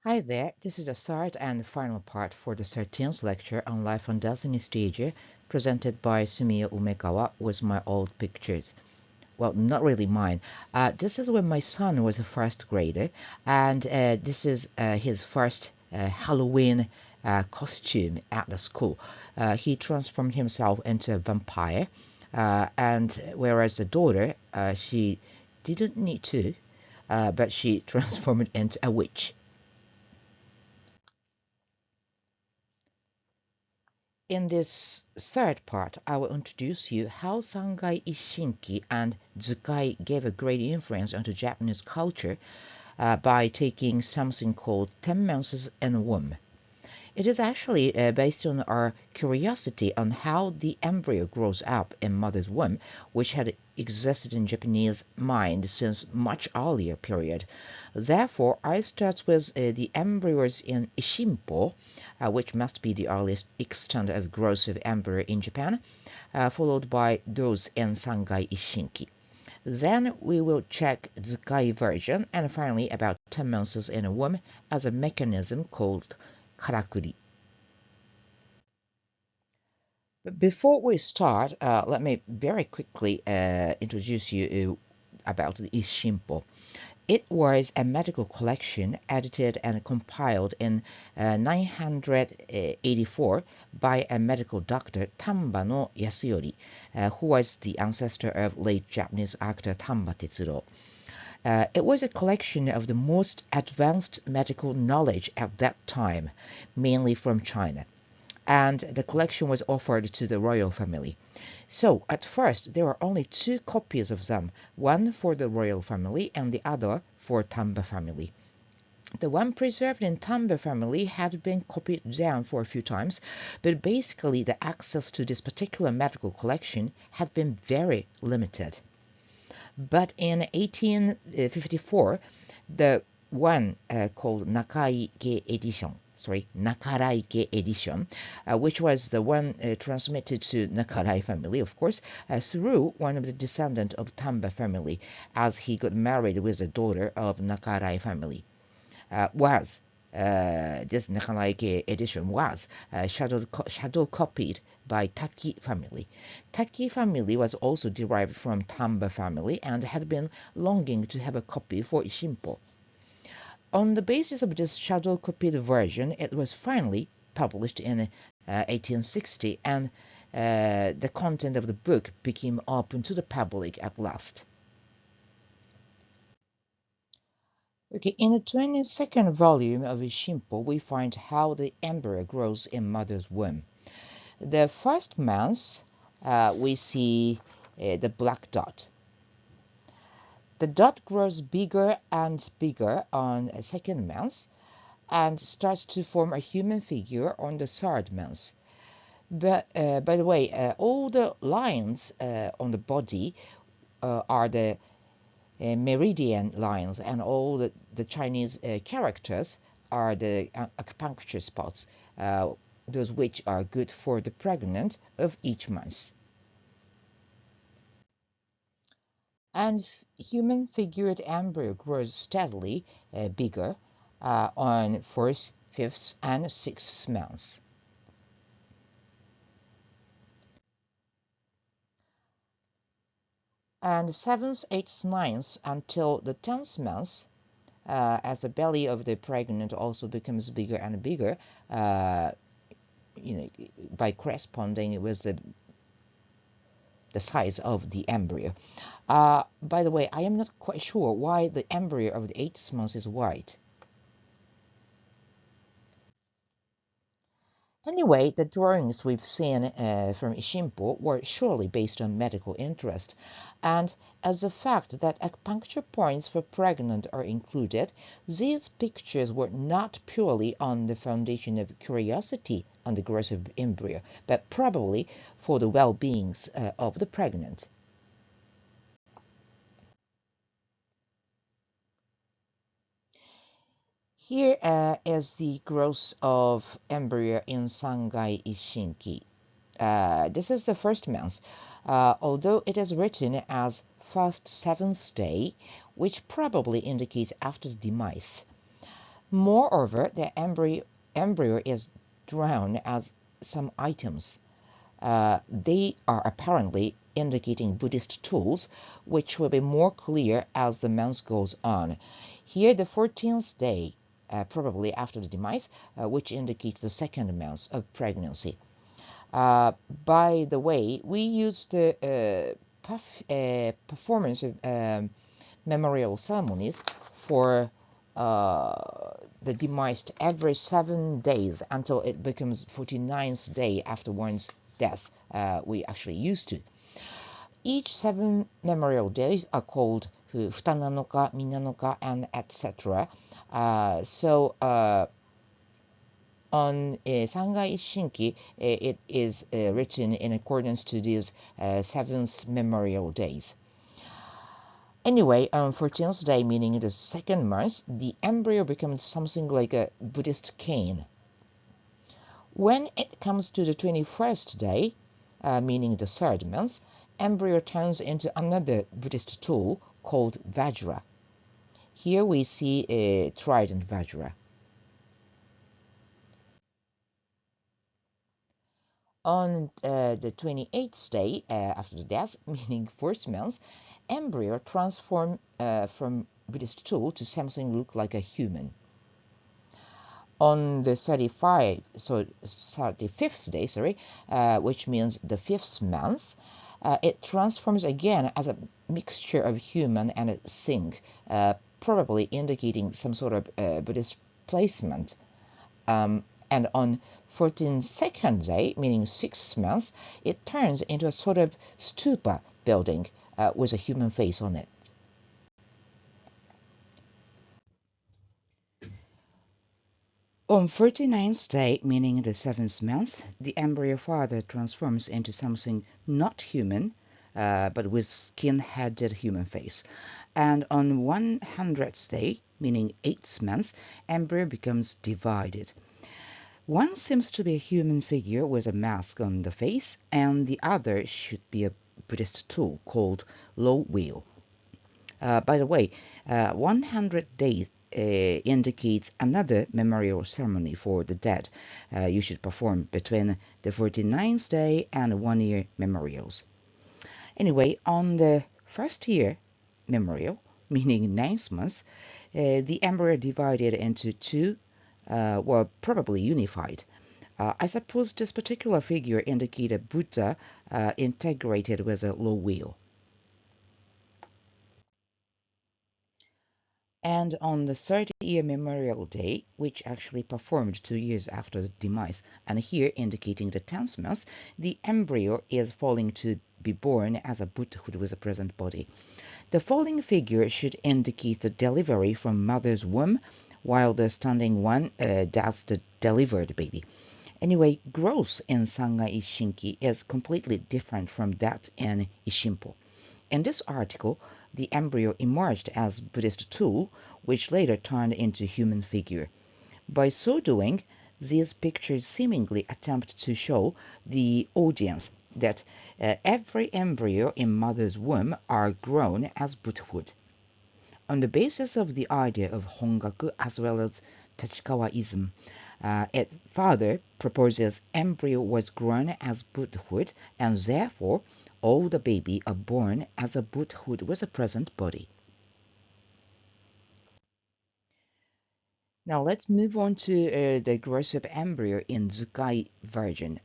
Hi there, this is the third and final part for the 13th lecture on Life on Destiny Stage, presented by Sumiya Umekawa with my old pictures. Well, not really mine. This is when my son was a first grader, and this is his first Halloween costume at the school. He transformed himself into a vampire, and whereas the daughter, she didn't need to, but she transformed into a witch. In this third part, I will introduce you how Sangai Ishinki and Zukai gave a great influence onto Japanese culture by taking something called 10 months in a womb. It is actually based on our curiosity on how the embryo grows up in mother's womb, which had existed in Japanese mind since much earlier period. Therefore, I start with the embryos in Ishimpo, which must be the earliest extent of growth of embryo in Japan, followed by those in Sangai Ishinki. Then we will check Zukai version, and finally about 10 months in a womb as a mechanism called karakuri. But before we start, let me very quickly introduce you about the Ishimpo. It was a medical collection edited and compiled in 984 by a medical doctor, Tamba no Yasuyori, who was the ancestor of late Japanese actor Tamba Tetsuro. It was a collection of the most advanced medical knowledge at that time, mainly from China, and the collection was offered to the royal family. So at first there were only two copies of them, one for the royal family and the other for Tamba family. The one preserved in Tamba family had been copied down for a few times, but basically the access to this particular medical collection had been very limited. But in 1854, the one called Nakaike edition, Nakaraike edition, which was the one transmitted to Nakarai family, of course, through one of the descendants of Tamba family, as he got married with a daughter of Nakarai family, was this Nakaraike edition was shadow copied by Taki family. Taki family was also derived from Tamba family and had been longing to have a copy for Ishimpo. On the basis of this shadow copied version, it was finally published in 1860, and the content of the book became open to the public at last. Okay, in the 22nd volume of Ishimpo, we find how the embryo grows in mother's womb. The first month, we see the black dot. The dot grows bigger and bigger on a second month and starts to form a human figure on the third month. But by the way, all the lines on the body are the meridian lines, and all the Chinese characters are the acupuncture spots, those which are good for the pregnant of each month. And human figured embryo grows steadily bigger on fourth, fifth, and sixth months. And seventh, eighth, ninth until the 10th month, as the belly of the pregnant also becomes bigger and bigger, by corresponding with the size of the embryo. By the way, I am not quite sure why the embryo of the 8th month is white. Anyway, the drawings we've seen from Ishimpo were surely based on medical interest, and as the fact that acupuncture points for pregnant are included, these pictures were not purely on the foundation of curiosity on the growth of embryo, but probably for the well-being of the pregnant. Here is the growth of embryo in Sangai Ishinki. This is the first month, although it is written as first seventh day, which probably indicates after the demise. Moreover, the embryo is drawn as some items. They are apparently indicating Buddhist tools, which will be more clear as the month goes on. Here, the 14th day, probably after the demise, which indicates the second month of pregnancy. By the way, we use the performance of memorial ceremonies for the demise every 7 days until it becomes 49th day after one's death. We actually used to. Each 7 memorial days are called Futananoka, Minanoka, and etc. On Sangai Shinki, it is written in accordance to these 7 memorial days. Anyway, on 14th day, meaning the second month, the embryo becomes something like a Buddhist cane. When it comes to the 21st day, meaning the third month, embryo turns into another Buddhist tool called Vajra. Here we see a trident Vajra. On the 28th day after the death, meaning fourth month, embryo transform from Buddhist tool to something look like a human. On the 35th day, which means the 5th month, it transforms again as a mixture of human and a thing, probably indicating some sort of Buddhist placement. And on 42nd day, meaning 6th month, it turns into a sort of stupa building with a human face on it. On 49th day, meaning the 7th month, the embryo father transforms into something not human, but with skin-headed human face. And on 100th day, meaning 8th month, embryo becomes divided. One seems to be a human figure with a mask on the face, and the other should be a Buddhist tool called Lo Wheel. By the way, 100 days indicates another memorial ceremony for the dead you should perform between the 49th day and 1 year memorials. Anyway, on the first year memorial, meaning 9th month, the embryo divided into two, were probably unified. I suppose this particular figure indicated Buddha integrated with a Lo Wheel. And on the 30-year memorial day, which actually performed 2 years after the demise, and here indicating the 10th month, the embryo is falling to be born as a Buddhahood with a present body. The falling figure should indicate the delivery from mother's womb, while the standing one that's the delivered baby. Anyway, growth in Sangai Shinki is completely different from that in Isshinpo. In this article, the embryo emerged as Buddhist tool, which later turned into human figure. By so doing, these pictures seemingly attempt to show the audience that every embryo in mother's womb are grown as Buddhahood. On the basis of the idea of Hongaku as well as Tachikawaism, it further proposes embryo was grown as Buddhahood, and therefore all the baby are born as a Buddhahood with a present body. Now let's move on to the growth of embryo in Zukai version,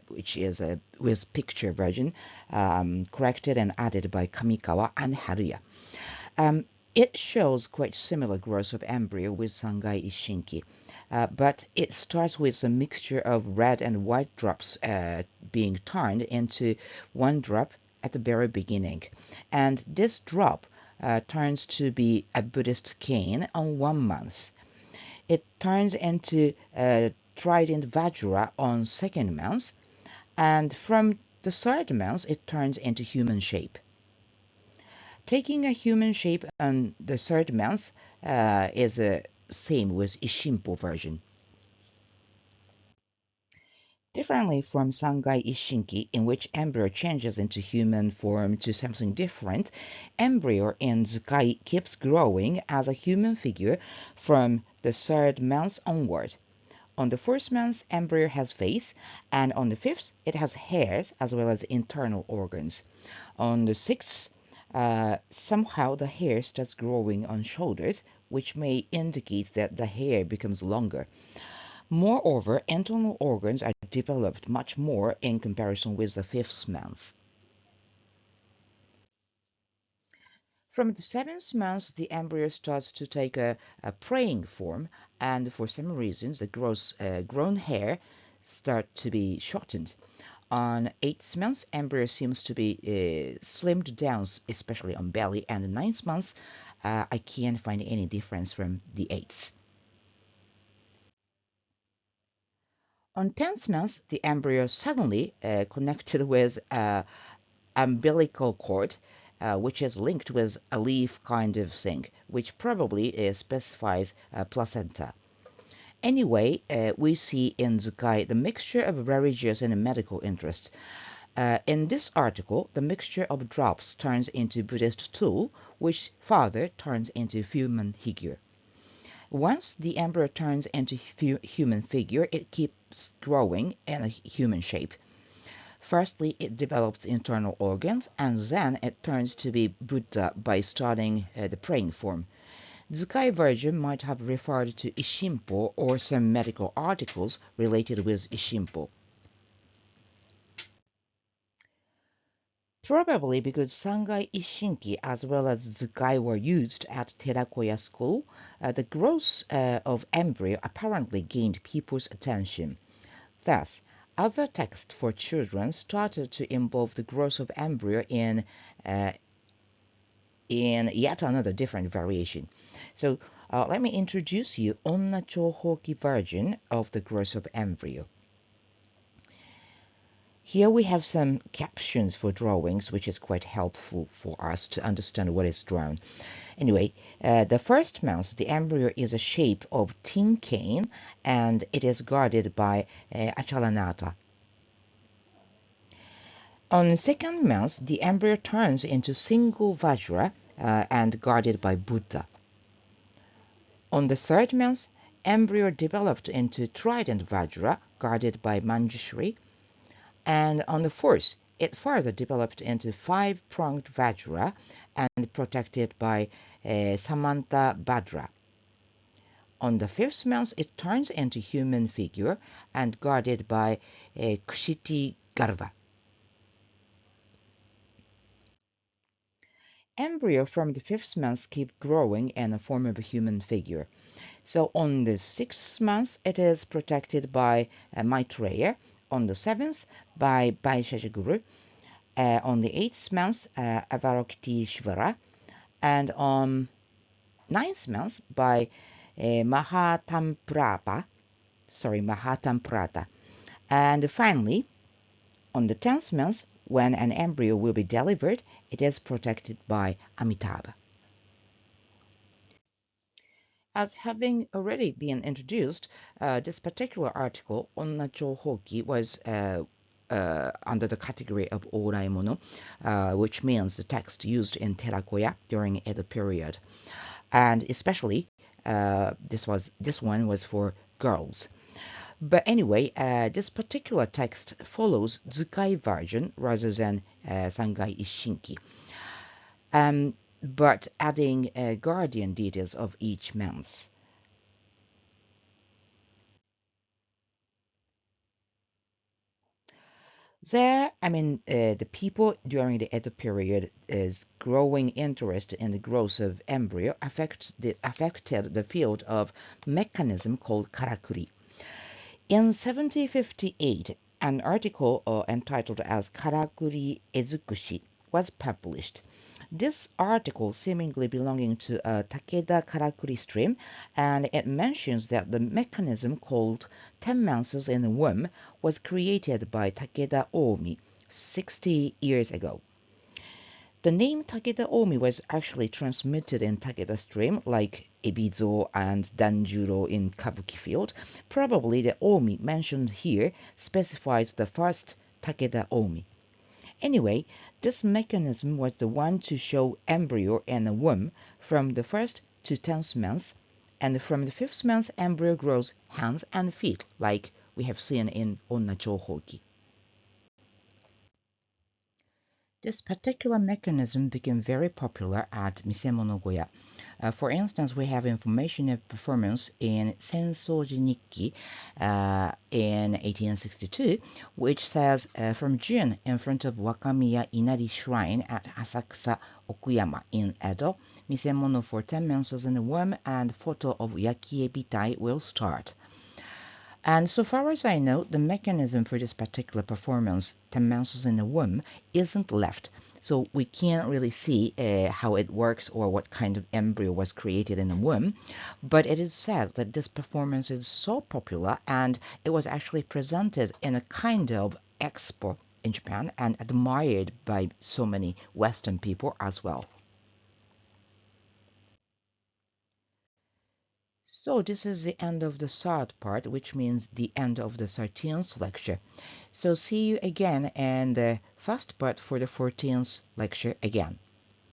which is a with picture version, corrected and added by Kamikawa and Haruya. It shows quite similar growth of embryo with Sangai Shinki, but it starts with a mixture of red and white drops being turned into one drop at the very beginning. And this drop turns to be a Buddhist cane on 1 month. It turns into trident Vajra on 2nd month, and from the 3rd month it turns into human shape. Taking a human shape on the 3rd month is the same with Isshinpo version. Differently from Sangai Ishinki, in which embryo changes into human form to something different, embryo in Zukai keeps growing as a human figure from the third month onward. On the first month, embryo has face, and on the fifth, it has hairs as well as internal organs. On the sixth, somehow the hair starts growing on shoulders, which may indicate that the hair becomes longer. Moreover, internal organs are developed much more in comparison with the fifth month. From the seventh month, the embryo starts to take a praying form, and for some reasons, the grown hair start to be shortened. On 8th month, embryo seems to be slimmed down, especially on belly, and the 9th month, I can't find any difference from the 8th. On 10th month, the embryo suddenly connected with umbilical cord, which is linked with a leaf kind of thing, which probably specifies placenta. Anyway, we see in Zukai the mixture of religious and medical interests. In this article, the mixture of drops turns into Buddhist tool, which further turns into human figure. Once the embryo turns into human figure, it keeps growing in a human shape. Firstly, it develops internal organs, and then it turns to be Buddha by starting the praying form. Zukai version might have referred to Isshinpo or some medical articles related with Isshinpo. Probably because Sangai Ishinki as well as Zukai were used at Terakoya school, the growth of embryo apparently gained people's attention. Thus, other texts for children started to involve the growth of embryo in yet another different variation. So let me introduce you Onna Chohoki version of the growth of embryo. Here we have some captions for drawings, which is quite helpful for us to understand what is drawn. Anyway, the first month, the embryo is a shape of tin cane, and it is guarded by Achalanata. On the second month, the embryo turns into single Vajra and guarded by Buddha. On the third month, embryo developed into trident Vajra, guarded by Manjushri. And on the fourth, it further developed into five-pronged Vajra and protected by Samanta Bhadra. On the fifth month, it turns into human figure and guarded by Kushiti Garva. Embryo from the fifth month keep growing in the form of a human figure. So on the sixth month, it is protected by Maitreya. On the seventh, by Vaisheshaguru. On the eighth month, Avalokiteshvara. And on ninth month, by Mahatamprata. And finally, on the 10th month, when an embryo will be delivered, it is protected by Amitabha. As having already been introduced, this particular article, Onna Chohoki, was under the category of Oraimono, which means the text used in Terakoya during Edo period. And especially, this one was for girls. But anyway, this particular text follows Zukai version rather than Sangai Ishinki, but adding guardian details of each month. There, the people during the Edo period is growing interest in the growth of embryo affected the field of mechanism called karakuri. In 1758, an article entitled as Karakuri Ezukushi was published. This article seemingly belonging to a Takeda Karakuri stream, and it mentions that the mechanism called 10 months in the womb was created by Takeda Omi 60 years ago. The name Takeda Omi was actually transmitted in Takeda stream, like Ebizo and Danjuro in Kabuki field. Probably the Omi mentioned here specifies the first Takeda Omi. Anyway, this mechanism was the one to show embryo in a womb from the 1st to 10th month, and from the 5th month embryo grows hands and feet, like we have seen in Onna Chouhoki. This particular mechanism became very popular at Misemonogoya. For instance, we have information of performance in Sensoji Nikki in 1862, which says from June in front of Wakamiya Inari Shrine at Asakusa Okuyama in Edo, Misemono for 10 months in the womb and photo of Yakie Bitai will start. And so far as I know, the mechanism for this particular performance, 10 months in the womb, isn't left. So we can't really see how it works or what kind of embryo was created in the womb. But it is said that this performance is so popular and it was actually presented in a kind of expo in Japan and admired by so many Western people as well. So this is the end of the third part, which means the end of the 13th lecture. So see you again in the first part for the 14th lecture again.